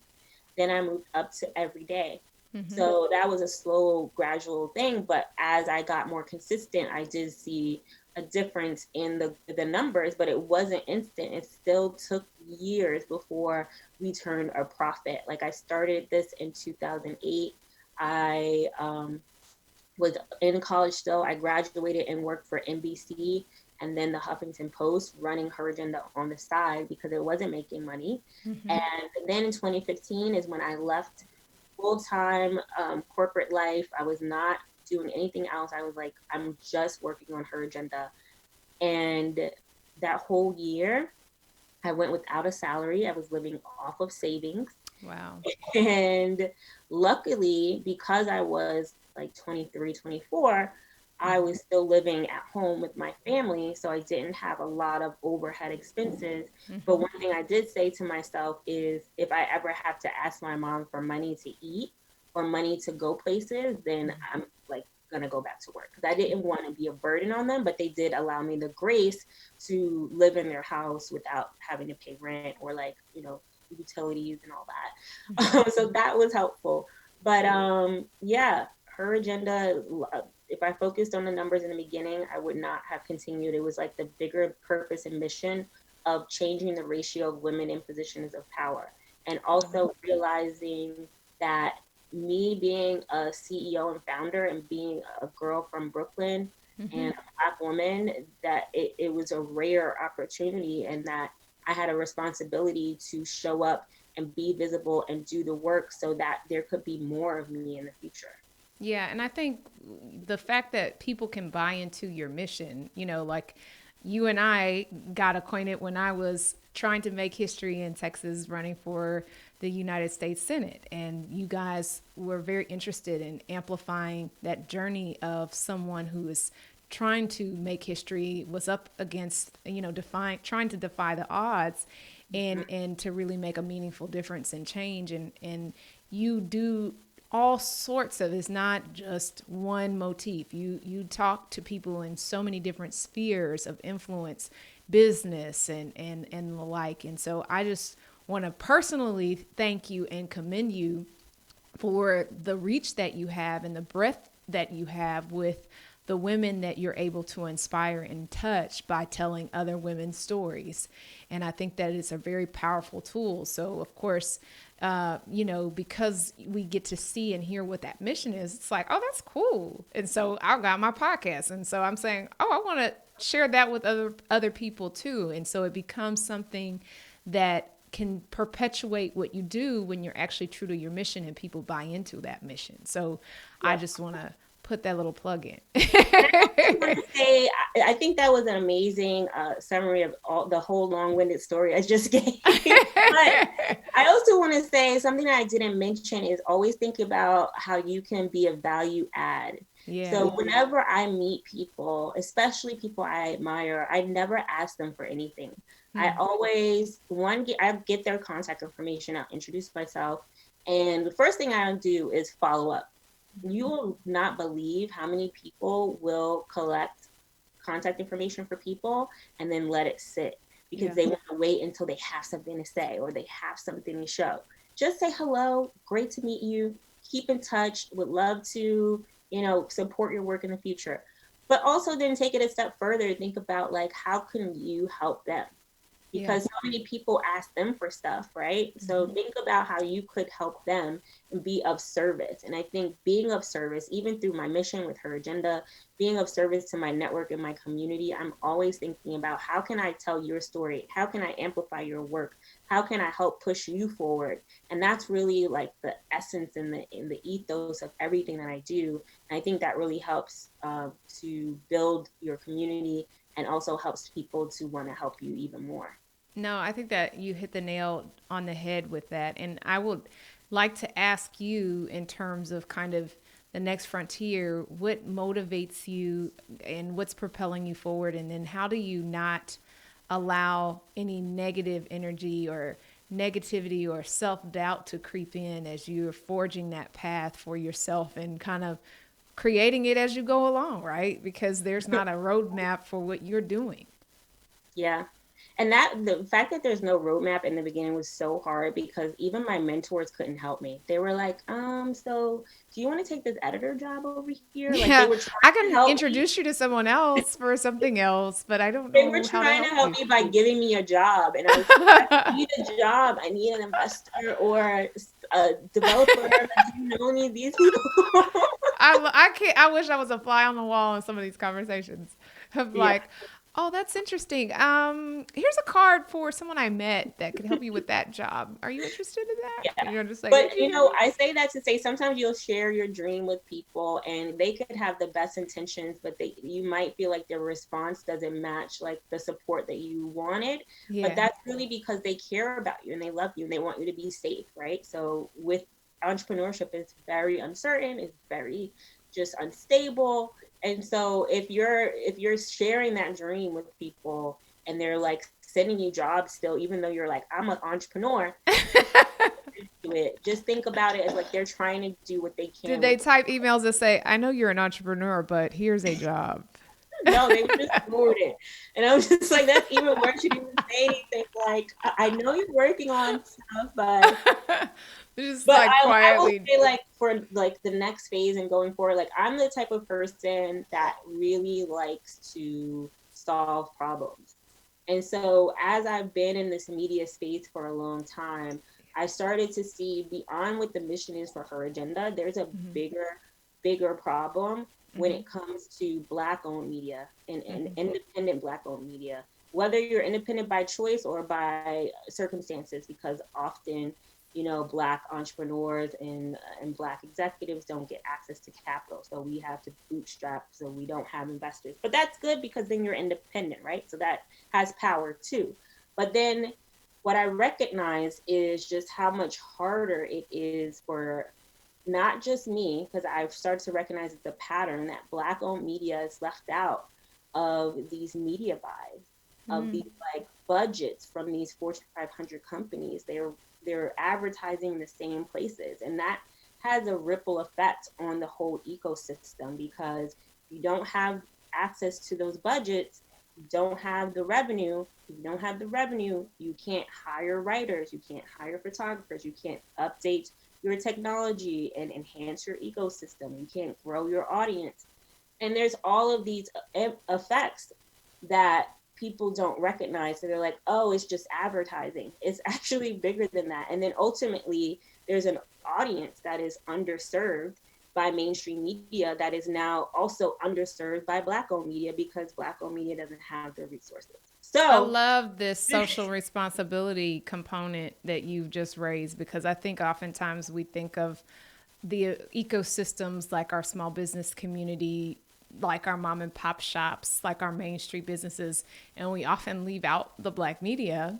Then I moved up to every day. So that was a slow, gradual thing. But as I got more consistent, I did see a difference in the numbers, but it wasn't instant. It still took years before we turned a profit. Like I started this in 2008. I was in college still. I graduated and worked for NBC and then the Huffington Post, running her agenda on the side because it wasn't making money. Mm-hmm. And then in 2015 is when I left full-time corporate life. I was not doing anything else. I was like, I'm just working on her agenda. And that whole year, I went without a salary. I was living off of savings. Wow. And luckily, because I was like 23, 24, I was still living at home with my family. So I didn't have a lot of overhead expenses. Mm-hmm. But one thing I did say to myself is if I ever have to ask my mom for money to eat or money to go places, then I'm like going to go back to work because I didn't want to be a burden on them. But they did allow me the grace to live in their house without having to pay rent or like, you know, utilities and all that. So that was helpful. But yeah, her agenda, if I focused on the numbers in the beginning, I would not have continued. It was like the bigger purpose and mission of changing the ratio of women in positions of power. And also realizing that me being a CEO and founder and being a girl from Brooklyn and a Black woman, that it was a rare opportunity and that I had a responsibility to show up and be visible and do the work so that there could be more of me in the future. Yeah, and I think the fact that people can buy into your mission, you know, like you and I got acquainted when I was trying to make history in Texas running for the United States Senate. And you guys were very interested in amplifying that journey of someone who is trying to make history, was up against, you know, trying to defy the odds and to really make a meaningful difference and change. And you do all sorts of, it's not just one motif. You talk to people in so many different spheres of influence, business and the like. And so I just want to personally thank you and commend you for the reach that you have and the breadth that you have with the women that you're able to inspire and touch by telling other women's stories. And I think that it's a very powerful tool. So of course, you know, because we get to see and hear what that mission is, it's like, oh, that's cool. And so I got my podcast. And so I'm saying, oh, I want to share that with other people too. And so it becomes something that can perpetuate what you do when you're actually true to your mission and people buy into that mission. So yeah. I just want to put that little plug in. I think that was an amazing summary of the whole long-winded story I just gave. But I also want to say something that I didn't mention is always think about how you can be a value add. Yeah. So whenever I meet people, especially people I admire, I never ask them for anything. I always, I get their contact information, I'll introduce myself, and the first thing I'll do is follow up. You will not believe how many people will collect contact information for people and then let it sit because they want to wait until they have something to say or they have something to show. Just say hello, great to meet you, keep in touch, would love to, you know, support your work in the future. But also then take it a step further, think about like, how can you help them? Because so many people ask them for stuff, right? So think about how you could help them and be of service. And I think being of service, even through my mission with her agenda, being of service to my network and my community, I'm always thinking about how can I tell your story? How can I amplify your work? How can I help push you forward? And that's really like the essence and the ethos of everything that I do. And I think that really helps to build your community and also helps people to want to help you even more. No, I think that you hit the nail on the head with that. And I would like to ask you in terms of kind of the next frontier, what motivates you and what's propelling you forward? And then how do you not allow any negative energy or negativity or self-doubt to creep in as you're forging that path for yourself and kind of creating it as you go along, right? Because there's not a roadmap for what you're doing. Yeah. And that the fact that there's no roadmap in the beginning was so hard because even my mentors couldn't help me. They were like, so do you want to take this editor job over here? Like yeah, they were I can introduce you to someone else for something else, but I don't know. They were trying to help me by giving me a job. And I was like, I need a job. I need an investor or a developer. Do you know any of these people? I can't. I wish I was a fly on the wall in some of these conversations of like, oh, that's interesting. Here's a card for someone I met that could help you with that job. Are you interested in that? Yeah. And you're just like, but I say that to say sometimes you'll share your dream with people and they could have the best intentions, but you might feel like their response doesn't match like the support that you wanted. But that's really because they care about you and they love you and they want you to be safe, right? So with entrepreneurship, it's very uncertain, it's very just unstable. And so if you're sharing that dream with people and they're like sending you jobs still, even though you're like, I'm an entrepreneur, do it. Just think about it as like they're trying to do what they can. Did they type emails that say, I know you're an entrepreneur, but here's a job? No, they were just ignored it. And I was just like, that's even worse. You didn't say anything. Like, I know you're working on stuff, but just like quietly. I will say like for like the next phase and going forward, like I'm the type of person that really likes to solve problems. And so as I've been in this media space for a long time, I started to see beyond what the mission is for her agenda, there's a bigger problem when it comes to Black-owned media and independent Black-owned media, whether you're independent by choice or by circumstances, because often, Black entrepreneurs and Black executives don't get access to capital. So we have to bootstrap, so we don't have investors. But that's good because then you're independent, right? So that has power too. But then what I recognize is just how much harder it is for not just me, because I've started to recognize the pattern that Black-owned media is left out of these media buys, of these like budgets from these Fortune 500 companies. They're advertising in the same places, and that has a ripple effect on the whole ecosystem, because you don't have access to those budgets, you don't have the revenue. If you don't have the revenue, you can't hire writers, you can't hire photographers, you can't update your technology and enhance your ecosystem. You can't grow your audience. And there's all of these effects that people don't recognize. So they're like, oh, it's just advertising. It's actually bigger than that. And then ultimately, there's an audience that is underserved by mainstream media that is now also underserved by Black-owned media, because Black-owned media doesn't have the resources. So I love this social responsibility component that you've just raised, because I think oftentimes we think of the ecosystems like our small business community, like our mom and pop shops, like our Main Street businesses, and we often leave out the Black media.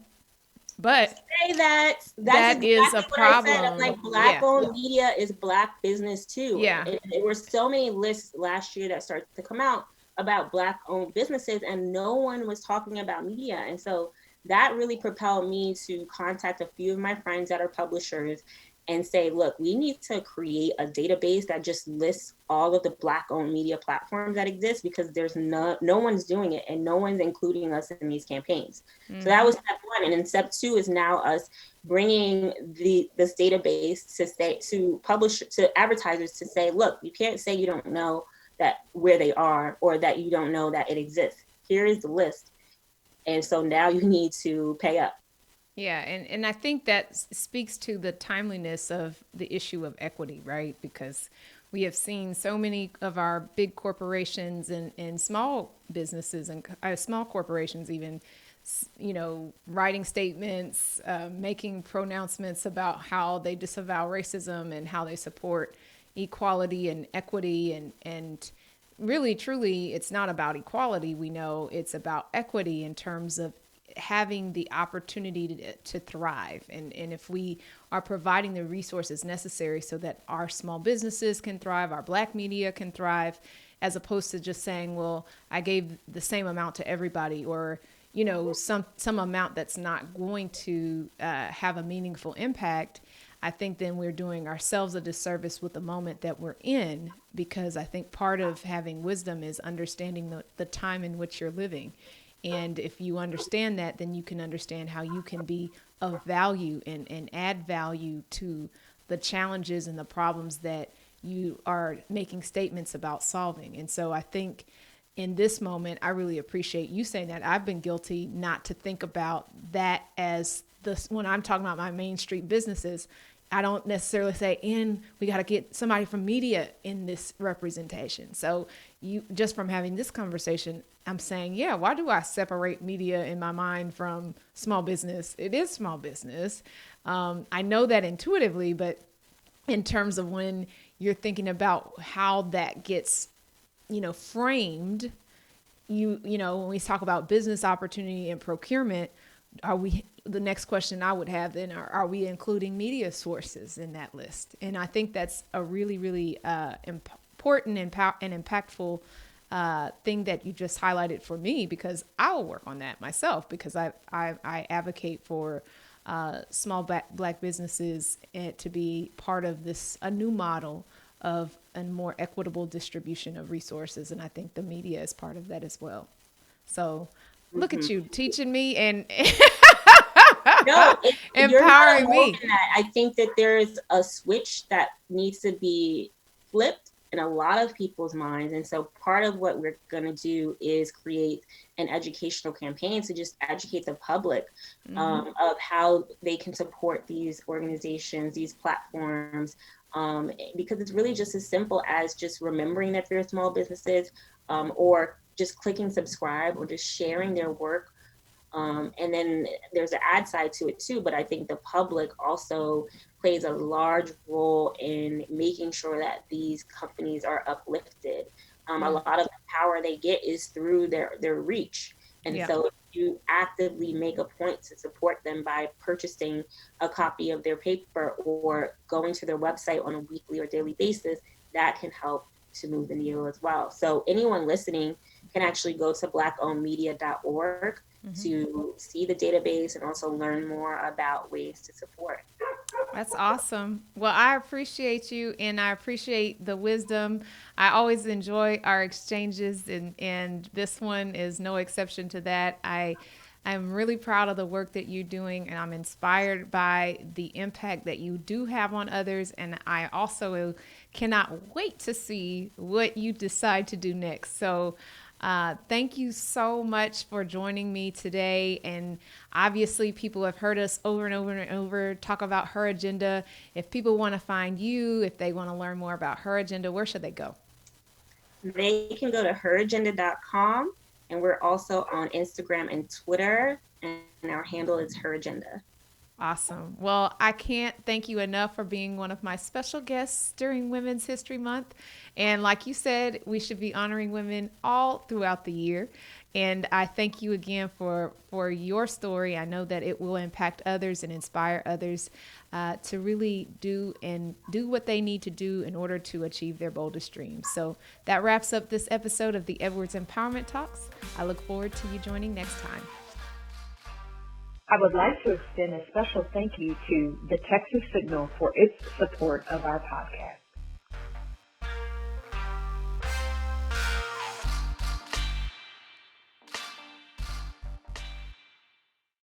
But say that exactly is a problem. I'm like, Black-owned media is Black business too. Yeah. There were so many lists last year that started to come out about Black-owned businesses, and no one was talking about media. And so that really propelled me to contact a few of my friends that are publishers and say, look, we need to create a database that just lists all of the Black-owned media platforms that exist, because there's no one's doing it and no one's including us in these campaigns. So that was step one. And then step two is now us bringing this database to advertisers to say, look, you can't say you don't know that where they are, or that you don't know that it exists. Here is the list. And so now you need to pay up. Yeah, and I think that speaks to the timeliness of the issue of equity, right? Because we have seen so many of our big corporations and small businesses and small corporations even, writing statements, making pronouncements about how they disavow racism and how they support equality and equity, and really, truly, it's not about equality. We know it's about equity in terms of having the opportunity to thrive. And if we are providing the resources necessary so that our small businesses can thrive, our Black media can thrive, as opposed to just saying, well, I gave the same amount to everybody, or, some amount that's not going to have a meaningful impact, I think then we're doing ourselves a disservice with the moment that we're in, because I think part of having wisdom is understanding the time in which you're living. And if you understand that, then you can understand how you can be of value and add value to the challenges and the problems that you are making statements about solving. And so I think in this moment, I really appreciate you saying that. I've been guilty not to think about that as when I'm talking about my Main Street businesses, I don't necessarily say, and we got to get somebody from media in this representation. So you, just from having this conversation, I'm saying, yeah, why do I separate media in my mind from small business? It is small business. I know that intuitively, but in terms of when you're thinking about how that gets, framed, when we talk about business opportunity and procurement, the next question I would have then are we including media sources in that list? And I think that's a really, really important and impactful thing that you just highlighted for me, because I will work on that myself, because I advocate for small black businesses to be part of a new model of a more equitable distribution of resources. And I think the media is part of that as well. So look at you teaching me and no, empowering me. I think that there's a switch that needs to be flipped in a lot of people's minds. And so part of what we're going to do is create an educational campaign to just educate the public of how they can support these organizations, these platforms, because it's really just as simple as just remembering that they're small businesses, or just clicking subscribe, or just sharing their work. And then there's an ad side to it too, but I think the public also plays a large role in making sure that these companies are uplifted. A lot of the power they get is through their reach. And so if you actively make a point to support them by purchasing a copy of their paper or going to their website on a weekly or daily basis, that can help to move the needle as well. So anyone listening can actually go to blackownedmedia.org to see the database and also learn more about ways to support. That's awesome. Well, I appreciate you, and I appreciate the wisdom. I always enjoy our exchanges, and this one is no exception to that. I'm really proud of the work that you're doing, and I'm inspired by the impact that you do have on others. And I also cannot wait to see what you decide to do next. So thank you so much for joining me today. And obviously people have heard us over and over and over talk about Her Agenda. If people want to find you, if they want to learn more about Her Agenda, where should they go? They can go to heragenda.com, and we're also on Instagram and Twitter, and our handle is Her Agenda. Awesome. Well, I can't thank you enough for being one of my special guests during Women's History Month. And like you said, we should be honoring women all throughout the year. And I thank you again for your story. I know that it will impact others and inspire others to really do what they need to do in order to achieve their boldest dreams. So that wraps up this episode of the Edwards Empowerment Talks. I look forward to you joining next time. I would like to extend a special thank you to the Texas Signal for its support of our podcast.